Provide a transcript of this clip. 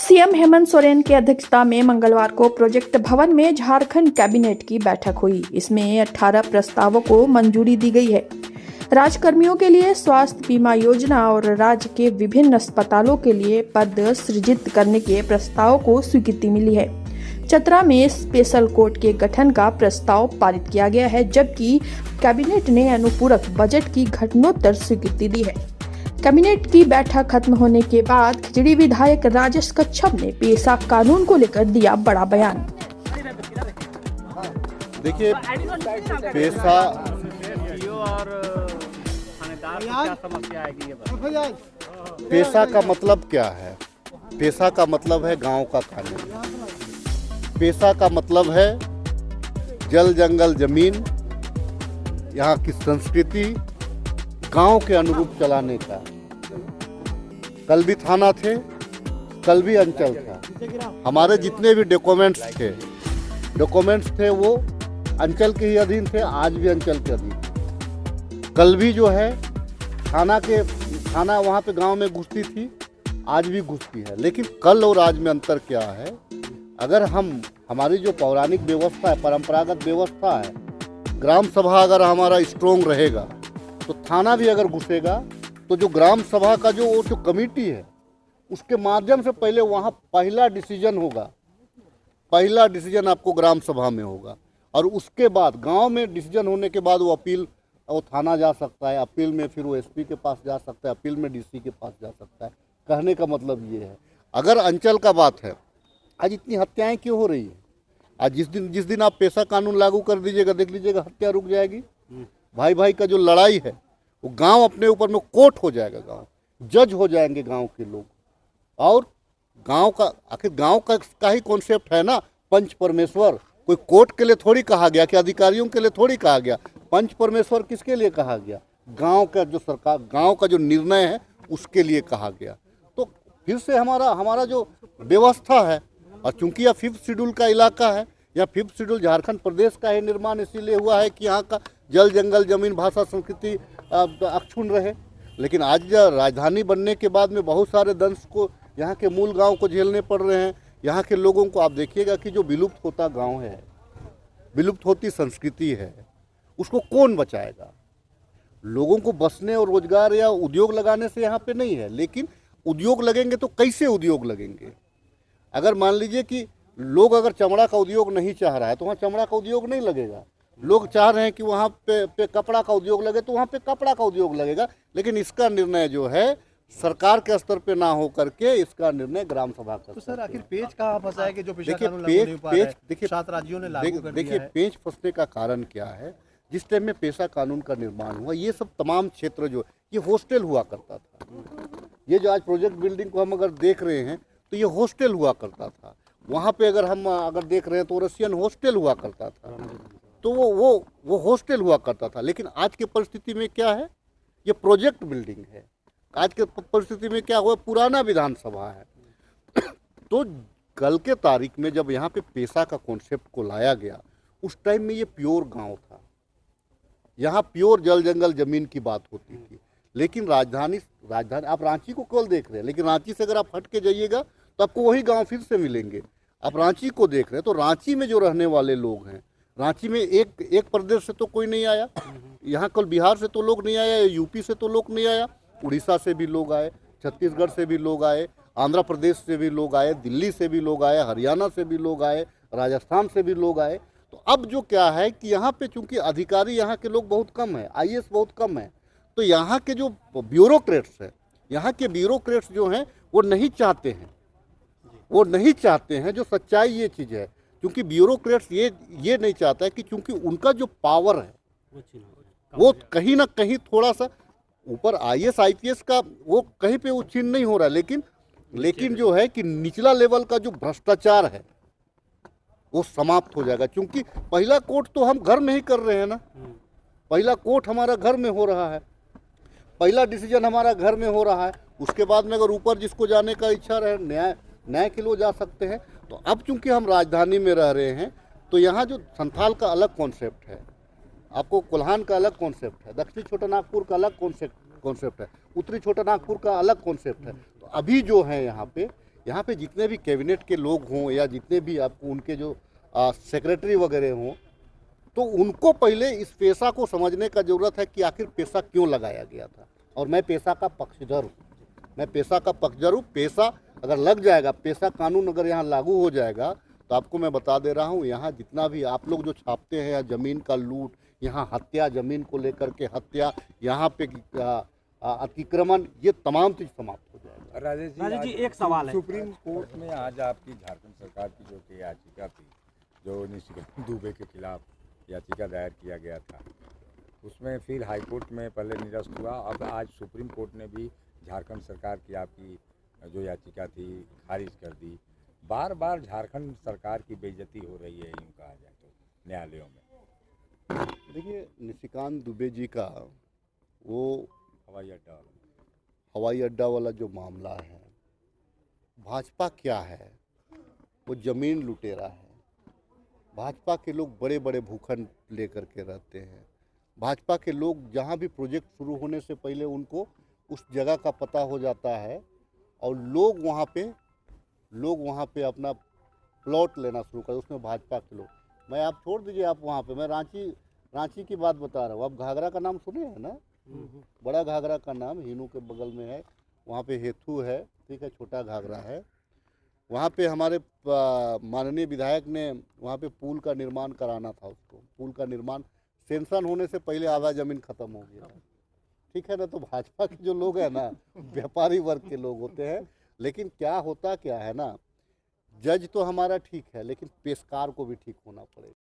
CM Hemant Soren की अध्यक्षता में मंगलवार को प्रोजेक्ट भवन में झारखंड कैबिनेट की बैठक हुई। इसमें 18 प्रस्तावों को मंजूरी दी गई है। राज्यकर्मियों के लिए स्वास्थ्य बीमा योजना और राज्य के विभिन्न अस्पतालों के लिए पद सृजित करने के प्रस्ताव को स्वीकृति मिली है। चतरा में स्पेशल कोर्ट के गठन का प्रस्ताव पारित किया गया है, जबकि कैबिनेट ने अनुपूरक बजट की घटनोत्तर स्वीकृति दी है। कैबिनेट की बैठक खत्म होने के बाद खिचड़ी विधायक राजेश कच्छप ने पेशा कानून को लेकर दिया बड़ा बयान। देखिए, पेशा पेशा का मतलब क्या है? पेशा का मतलब है गांव का कानून। पेशा का मतलब है जल जंगल जमीन, यहाँ की संस्कृति गांव के अनुरूप चलाने का। कल भी थाना थे, कल भी अंचल था। हमारे जितने भी डॉक्यूमेंट्स थे वो अंचल के ही अधीन थे, आज भी अंचल के अधीन। कल भी जो है थाना वहाँ पे गांव में घुसती थी, आज भी घुसती है। लेकिन कल और आज में अंतर क्या है? अगर हमारी जो पौराणिक व्यवस्था है, परंपरागत व्यवस्था है, ग्राम सभा अगर हमारा स्ट्रोंग रहेगा तो थाना भी अगर घुसेगा तो जो ग्राम सभा का जो कमेटी है उसके माध्यम से पहले वहाँ पहला डिसीजन होगा। पहला डिसीजन आपको ग्राम सभा में होगा और उसके बाद गांव में डिसीजन होने के बाद वो अपील, वो थाना जा सकता है, अपील में फिर वो एसपी के पास जा सकता है, अपील में डीसी के पास जा सकता है। कहने का मतलब ये है, अगर अंचल का बात है, आज इतनी हत्याएं क्यों हो रही है? आज जिस दिन आप पेशा कानून लागू कर दीजिएगा, देख लीजिएगा हत्या रुक जाएगी। भाई भाई का जो लड़ाई है वो गांव अपने ऊपर में कोर्ट हो जाएगा, गांव जज हो जाएंगे गांव के लोग। और गांव का आखिर गांव का ही कॉन्सेप्ट है ना, पंच परमेश्वर। कोई कोर्ट के लिए थोड़ी कहा गया कि अधिकारियों के लिए थोड़ी कहा गया। पंच परमेश्वर किसके लिए कहा गया? गांव का जो सरकार, गांव का जो निर्णय है उसके लिए कहा गया। तो फिर से हमारा जो व्यवस्था है, और चूंकि यह 5th शेड्यूल का इलाका है, या 5th शेड्यूल झारखंड प्रदेश का ही निर्माण इसीलिए हुआ है कि यहाँ का जल जंगल जमीन भाषा संस्कृति अक्षुण्ण रहे। लेकिन आज राजधानी बनने के बाद में बहुत सारे दंश को यहाँ के मूल गांव को झेलने पड़ रहे हैं। यहाँ के लोगों को आप देखिएगा कि जो विलुप्त होता गांव है, विलुप्त होती संस्कृति है, उसको कौन बचाएगा? लोगों को बसने और रोजगार या उद्योग लगाने से यहाँ पे नहीं है। लेकिन उद्योग लगेंगे तो कैसे उद्योग लगेंगे? अगर मान लीजिए कि लोग अगर चमड़ा का उद्योग नहीं चाह रहा है तो वहाँ चमड़ा का उद्योग नहीं लगेगा। लोग चाह रहे हैं कि वहाँ पे कपड़ा का उद्योग लगे तो वहाँ पे कपड़ा का उद्योग लगेगा। लेकिन इसका निर्णय जो है सरकार के स्तर पे ना हो करके इसका निर्णय ग्राम सभा का। तो सर आखिर पेच कहाँ फंसा है कि जो देखिए देखिए 7 राज्यों ने लागू कर दिया है? देखिए पेच फंसने का कारण क्या है? जिस टाइम में पेशा कानून का निर्माण हुआ, ये सब तमाम क्षेत्र जो ये हॉस्टल हुआ करता था। ये जो आज प्रोजेक्ट बिल्डिंग को हम अगर देख रहे हैं तो ये हॉस्टल हुआ करता था। वहाँ पे अगर हम देख रहे हैं तो रशियन हॉस्टल हुआ करता था। तो वो हॉस्टल हुआ करता था। लेकिन आज की परिस्थिति में क्या है? ये प्रोजेक्ट बिल्डिंग है। आज के परिस्थिति में क्या हुआ? पुराना विधानसभा है। तो कल के तारीख में जब यहाँ पे पेशा का कॉन्सेप्ट को लाया गया, उस टाइम में ये प्योर गांव था। यहाँ प्योर जल जंगल जमीन की बात होती थी। लेकिन राजधानी आप रांची को केवल देख रहे हैं, लेकिन रांची से अगर आप हट के जाइएगा तो आपको वही गांव फिर से मिलेंगे। आप रांची को देख रहे हैं तो रांची में जो रहने वाले लोग हैं, रांची में एक प्रदेश से तो कोई नहीं आया। यहाँ कल बिहार से तो लोग नहीं आया, यूपी से तो लोग नहीं आया, उड़ीसा से भी लोग आए, छत्तीसगढ़ से भी लोग आए, आंध्र प्रदेश से भी लोग आए, दिल्ली से भी लोग आए, हरियाणा से भी लोग आए, राजस्थान से भी लोग आए। तो अब जो क्या है कि यहाँ पे चूंकि अधिकारी यहाँ के लोग बहुत कम है, आईएएस बहुत कम है, तो यहाँ के जो ब्यूरोक्रेट्स हैं, यहाँ के ब्यूरोक्रेट्स जो हैं वो नहीं चाहते हैं जो सच्चाई ये चीज़ है। क्योंकि ब्यूरोक्रेट्स ये नहीं चाहता है कि चूंकि उनका जो पावर है वो कहीं ना कहीं थोड़ा सा ऊपर आईएएस आईपीएस का वो कहीं पे वो छीन नहीं हो रहा है। लेकिन जो है कि निचला लेवल का जो भ्रष्टाचार है वो समाप्त हो जाएगा। क्योंकि पहला कोर्ट तो हम घर में ही कर रहे हैं ना, पहला कोर्ट हमारा घर में हो रहा है, पहला डिसीजन हमारा घर में हो रहा है। उसके बाद में अगर ऊपर जिसको जाने का इच्छा रहे, न्याय के लिए जा सकते हैं। तो अब चूंकि हम राजधानी में रह रहे हैं तो यहाँ जो संथाल का अलग कॉन्सेप्ट है, आपको कोल्हान का अलग कॉन्सेप्ट है, दक्षिणी छोटा नागपुर का अलग कॉन्सेप्ट है, उत्तरी छोटा नागपुर का अलग कॉन्सेप्ट है। तो अभी जो है यहाँ पे यहाँ पे जितने भी कैबिनेट के लोग हों या जितने भी आपको उनके जो सेक्रेटरी वगैरह हों, तो उनको पहले इस पेशा को समझने का ज़रूरत है कि आखिर पेशा क्यों लगाया गया था। और मैं पेशा का पक्षधर हूँ, मैं पेशा का पक्षधर हूँ। पेशा अगर लग जाएगा, पेशा कानून अगर यहाँ लागू हो जाएगा, तो आपको मैं बता दे रहा हूँ, यहाँ जितना भी आप लोग जो छापते हैं, या ज़मीन का लूट, यहाँ हत्या, ज़मीन को लेकर के हत्या, यहाँ पे अतिक्रमण, ये तमाम चीज़ समाप्त हो जाएगा। राजेश जी एक सवाल है। सुप्रीम कोर्ट में आज आपकी झारखंड सरकार की जो कि याचिका थी, जो निशिकांत दुबे के खिलाफ याचिका दायर किया गया था, उसमें फिर हाई कोर्ट में पहले निरस्त हुआ। अब आज सुप्रीम कोर्ट ने भी झारखंड सरकार की आपकी जो याचिका थी खारिज कर दी। बार बार झारखंड सरकार की बेइज्जती हो रही है, यूँ कहा जाए तो, न्यायालयों में। देखिए, निशिकांत दुबे जी का वो हवाई अड्डा वाला जो मामला है, भाजपा क्या है, वो ज़मीन लुटेरा है। भाजपा के लोग बड़े बड़े भूखंड लेकर के रहते हैं। भाजपा के लोग जहाँ भी प्रोजेक्ट शुरू होने से पहले उनको उस जगह का पता हो जाता है, और लोग वहाँ पे अपना प्लॉट लेना शुरू कर, उसमें भाजपा के लोग। मैं आप छोड़ दीजिए, आप वहाँ पे, मैं रांची की बात बता रहा हूँ। आप घाघरा का नाम सुने हैं ना? बड़ा घाघरा का नाम हिनू के बगल में है, वहाँ पे हेथू है, ठीक है, छोटा घाघरा है। वहाँ पे हमारे माननीय विधायक ने वहाँ पे पुल का निर्माण कराना था। उसको पुल का निर्माण सेंक्शन होने से पहले आधा ज़मीन ख़त्म हो गया, ठीक है ना। तो भाजपा के जो लोग हैं ना, व्यापारी वर्ग के लोग होते हैं। लेकिन क्या होता क्या है ना, जज तो हमारा ठीक है, लेकिन पेशकार को भी ठीक होना पड़ेगा।